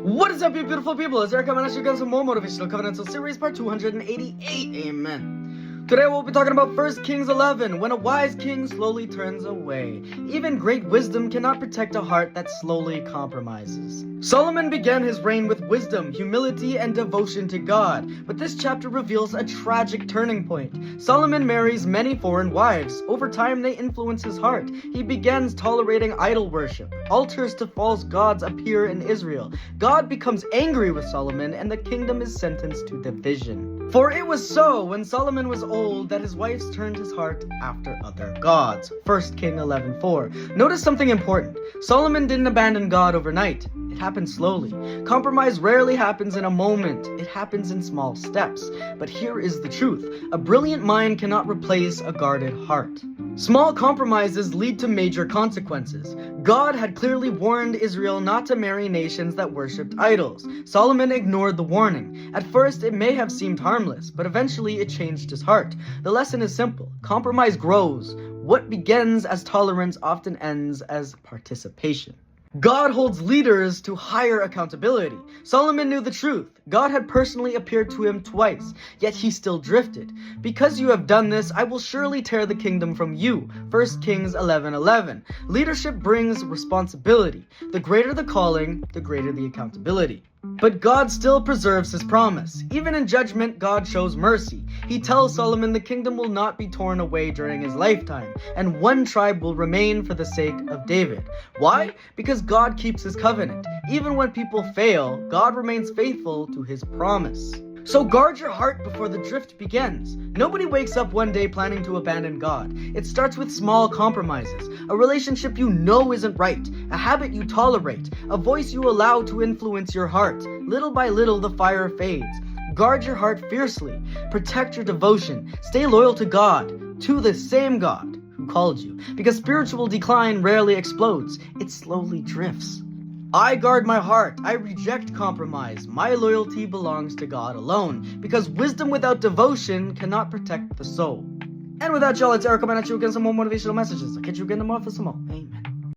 What is up, you beautiful people? It's Eric coming at you again, some more motivational covenantal series, part 288. Amen. Today we'll be talking about 1 Kings 11, when a wise king slowly turns away. Even great wisdom cannot protect a heart that slowly compromises. Solomon began his reign with wisdom, humility, and devotion to God, but this chapter reveals a tragic turning point. Solomon marries many foreign wives. Over time, they influence his heart. He begins tolerating idol worship. Altars to false gods appear in Israel. God becomes angry with Solomon, and the kingdom is sentenced to division. For it was so, when Solomon was old, that his wives turned his heart after other gods. 1 King 11:4. Notice something important. Solomon didn't abandon God overnight. It happened slowly. Compromise rarely happens in a moment. It happens in small steps. But here is the truth. A brilliant mind cannot replace a guarded heart. Small compromises lead to major consequences. God had clearly warned Israel not to marry nations that worshipped idols. Solomon ignored the warning. At first, it may have seemed harmless, but eventually it changed his heart. The lesson is simple. Compromise grows. What begins as tolerance often ends as participation. God holds leaders to higher accountability. Solomon knew the truth. God had personally appeared to him twice, yet he still drifted. Because you have done this, I will surely tear the kingdom from you. 1 Kings 11:11. Leadership brings responsibility. The greater the calling, the greater the accountability. But God still preserves his promise. Even in judgment, God shows mercy. He tells Solomon the kingdom will not be torn away during his lifetime, and one tribe will remain for the sake of David. Why? Because God keeps his covenant. Even when people fail, God remains faithful to his promise. So guard your heart before the drift begins. Nobody wakes up one day planning to abandon God. It starts with small compromises, a relationship you know isn't right, a habit you tolerate, a voice you allow to influence your heart. Little by little, the fire fades. Guard your heart fiercely. Protect your devotion. Stay loyal to God, to the same God who called you. Because spiritual decline rarely explodes. It slowly drifts. I guard my heart. I reject compromise. My loyalty belongs to God alone, because wisdom without devotion cannot protect the soul. And with that, y'all, it's Eric coming at you again, some more motivational messages. I'll catch you again tomorrow for some more. Amen.